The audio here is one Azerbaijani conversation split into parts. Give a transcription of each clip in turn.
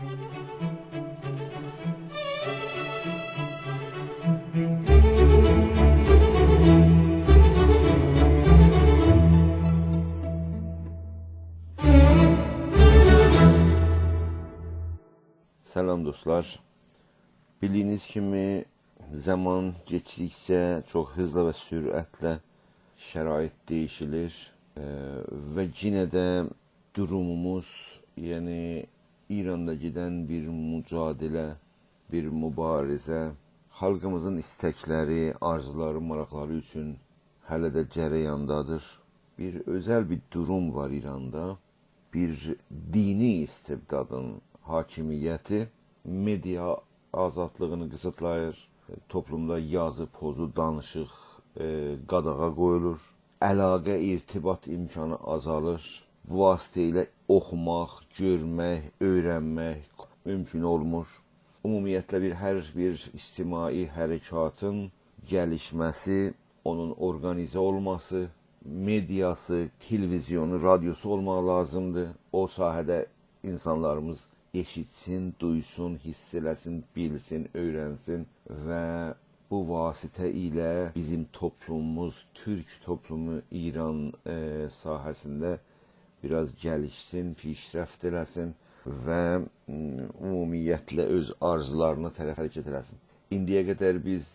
Salam dostlar. Bildiyiniz kimi zaman geçdikcə çox hızlı və sürətlə şərait dəyişilir və yenə də durumumuz, yəni İranda gedən bir mücadilə, bir mübarizə, xalqımızın istəkləri, arzuları, maraqları üçün hələ də cərəyandadır. Bir özəl bir durum var İranda. Bir dini istibdadın hakimiyyəti media azadlığını qısıtlayır, toplumda yazı, pozu, danışıq qadağa qoyulur, əlaqə, irtibat imkanı azalır, bu vasitə ilə oxumaq, görmək, öyrənmək mümkün olmur. Ümumiyyətlə hər bir ictimai hərəkatın gəlişməsi, onun orqanizə olması, mediası, televizyonu, radyosu olmaq lazımdır. O sahədə insanlarımız eşitsin, duysun, hiss eləsin, bilsin, öyrənsin və bu vasitə ilə bizim toplumumuz, Türk toplumu İran sahəsində biraz gəlişsin, pişrəft eləsin və ümumiyyətlə öz arzularına tərəf hərəkət eləsin. İndiyə qədər biz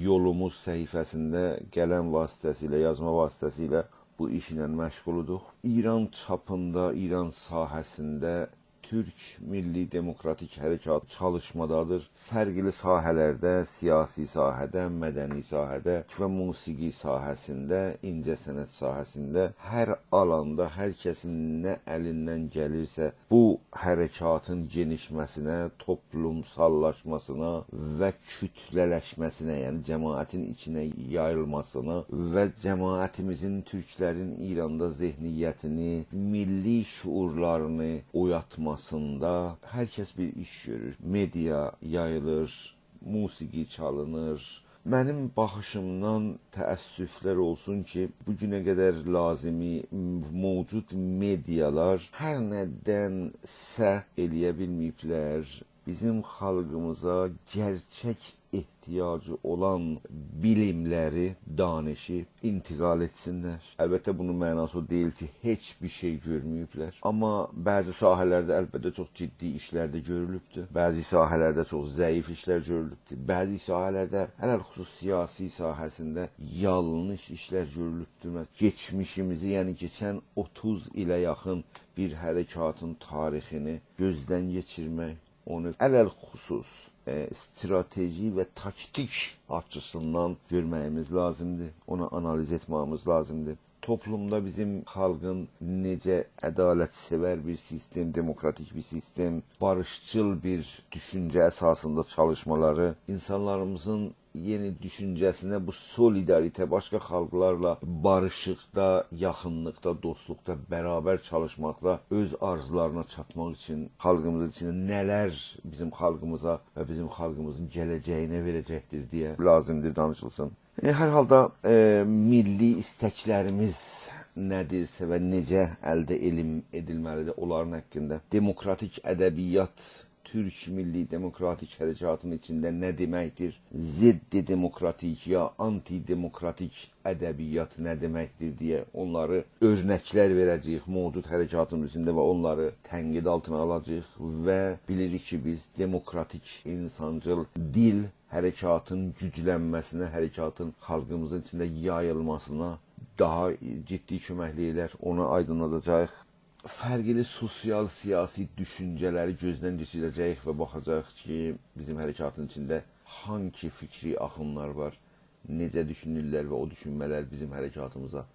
yolumuz səhifəsində qələm vasitəsilə, yazma vasitəsilə bu işlə məşğuluduq. İran çapında, İran sahəsində Türk Milli Demokratik Hərəkat çalışmadadır. Fərqli sahələrdə, siyasi sahədə, mədəni sahədə və musiqi sahəsində, incəsənət sahəsində hər alanda hər kəsin nə əlindən gəlirsə bu hərəkatın genişməsinə, toplumsallaşmasına və kütlələşməsinə, yəni cəmaətin içinə yayılmasına və cəmaətimizin, türklərin İranda zehniyyətini, milli şuurlarını oyatmasına hər kəs bir iş görür. Media yayılır, musiqi çalınır. Mənim baxışımdan təəssüflər olsun ki, bu günə qədər lazımi mövcud medialar hər nədənsə eləyə bilməyiblər. Bizim xalqımıza gerçək ehtiyacı olan bilimləri, danışı intiqal etsinlər. Əlbəttə bunun mənası o deyil ki, heç bir şey görməyiblər. Amma bəzi sahələrdə əlbəttə çox ciddi işlər də görülübdür. Bəzi sahələrdə çox zəif işlər görülübdür. Bəzi sahələrdə, ələlxüsus siyasi sahəsində yanlış işlər görülübdür. Geçmişimizi, yəni keçən 30 ilə yaxın bir hərəkatın tarixini gözdən keçirmək, onu ələlxüsus strateji və taktik açısından görməyimiz lazımdır. Onu analiz etməyimiz lazımdır. Toplumda bizim xalqın necə ədalətsevər bir sistem, demokratik bir sistem, barışçıl bir düşüncə əsasında çalışmaları, insanlarımızın yeni düşüncəsinə bu solidarite, başqa xalqlarla barışıqda, yaxınlıqda, dostluqda, bərabər çalışmaqda öz arzularına çatmaq üçün xalqımızın içində nələr bizim xalqımıza və bizim xalqımızın gələcəyinə verəcəkdir deyə lazımdır danışılsın. Hər halda milli istəklərimiz nədirsə və necə əldə edilməlidir onların haqqında. Demokratik ədəbiyyat Türk Milli Demokratik Hərəkatının içində nə deməkdir? Ziddi demokratik ya antidemokratik ədəbiyyat nə deməkdir deyə onları örnəklər verəcəyik mövcud hərəkatın içində və onları tənqid altına alacağıq və bilirik ki, biz demokratik, insancıl dil hərəkatın güclənməsinə, hərəkatın xalqımızın içində yayılmasına daha ciddi köməklik edər, onu aydınladacağıq. Fərqli sosial, siyasi düşüncələri gözdən keçirəcəyik və baxacaq ki, bizim hərəkatın içində hangi fikri axınlar var, necə düşünürlər və o düşünmələr bizim hərəkatımıza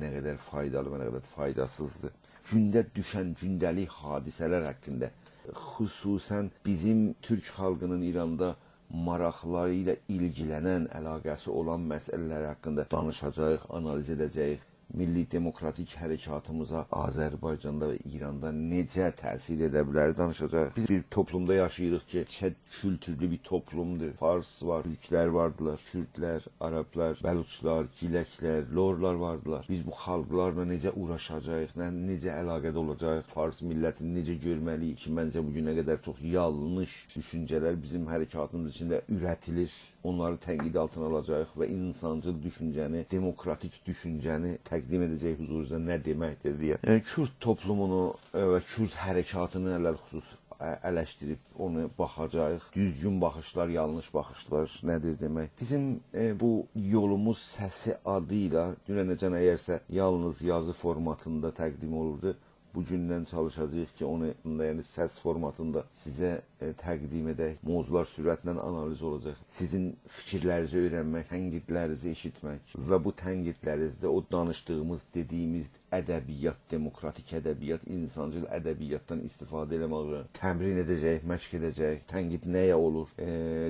nə qədər faydalı və nə qədər faydasızdır. Gündə düşən gündəlik hadisələr haqqında, xüsusən bizim Türk xalqının İranda maraqları ilə ilgilənən, əlaqəsi olan məsələlər haqqında danışacağıq, analiz edəcəyik. milli demokratik hərəkatımıza Azərbaycanda və İranda necə təsir edə bilər danışacağıq. Biz bir toplumda yaşayırıq ki, çox kültürlü bir toplumdur. Fars var, türklər vardılar, kürdlər, ərəblər, bəluçlar, giləklər, lorlar vardılar. Biz bu xalqlarla necə uğraşacağıq, necə əlaqədə olacağıq, Fars millətini necə görməliyik ki, məncə bu günə qədər çox yanlış düşüncələr bizim hərəkatımız içində ürətilir. Onları tənqid altına alacağıq və insancıl düşüncəni, demokratik düşüncəni təqdim edəcək huzurunuza nə deməkdir deyə. Kürd toplumunu və Kürd hərəkatını ələlxüsus eleştirib onu baxacağıq. Düzgün baxışlar, yanlış baxışlar nədir demək. Bizim bu yolumuz səsi adıyla dünənəcən əgərsə yalnız yazı formatında təqdim olurdu. Bu gündən çalışacağıq ki, onu yəni səs formatında sizə təqdim edək. Mövzular sürətlə analiz olacaq. Sizin fikirlərinizi öyrənmək, tənqidlərinizi eşitmək və bu tənqidlərinizdə o danışdığımız, dediyimiz ədəbiyyat, demokratik ədəbiyyat, insancıl ədəbiyyatdan istifadə eləməyi təmrin edəcək, məşq edəcək. Tənqid nəyə olur?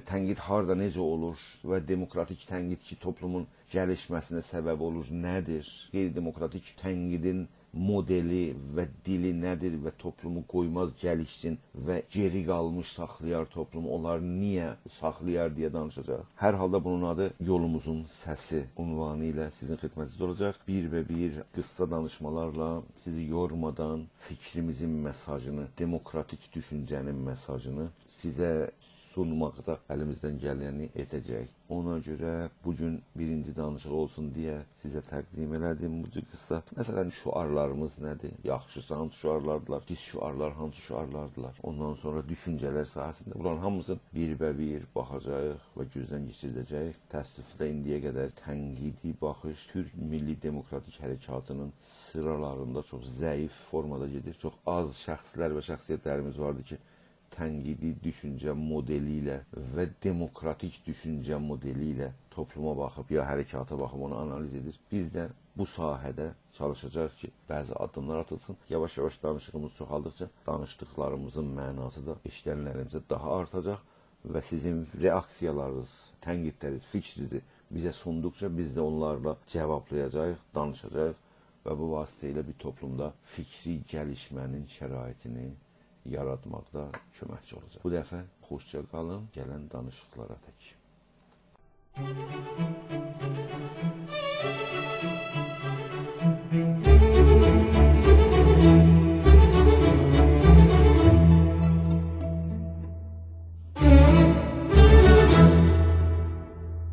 Tənqid harda, necə olur? Və demokratik tənqid ki, toplumun gəlişməsinə səbəb olur, nədir? Qeyri-demokratik tənqidin modeli və dili nədir və toplumu qoymaz gəlişsin və geri qalmış saxlayar toplumu, onlar niyə saxlayar deyə danışacaq. Hər halda bunun adı Yolumuzun Səsi unvanı ilə sizin xidmətinizdə olacaq. Bir qısa danışmalarla sizi yormadan fikrimizin mesajını, demokratik düşüncənin mesajını sizə sunmaqda əlimizdən gələni edəcək. Ona görə bugün birinci danışıq olsun deyə sizə təqdim elədim bu qısa. Məsələn, şüarlarımız nədir? Yaxşısı hansı şüarlardılar? Pis şüarlar hansı şüarlardılar? Ondan sonra düşüncələr sahəsində bunların hamısını bir baxacağıq və gözdən keçirdəcəyik. Təəssüflə indiyə qədər tənqidi baxış Türk Milli Demokratik Hərəkatının sıralarında çox zəif formada gedir. Çox az şəxslər və şəxsiyyətlərimiz vardı ki, tənqidi düşüncə modeli ilə və demokratik düşüncə modeli ilə topluma baxıb ya hərəkata baxıb onu analiz edir. Biz də bu sahədə çalışacaq ki, bəzi addımlar atılsın. Yavaş-yavaş danışığımız çoxaldıqca danışdıqlarımızın mənası da eşidənlərimizə daha artacaq və sizin reaksiyalarınız, tənqidləriniz, fikrinizi bizə sunduqca biz də onlarla cavablayacağıq, danışacağıq və bu vasitə ilə bir toplumda fikri gəlişmənin şəraitini yaratmaqda köməkçi olacaq. Bu dəfə xoşça qalın, gələn danışıqlara tək.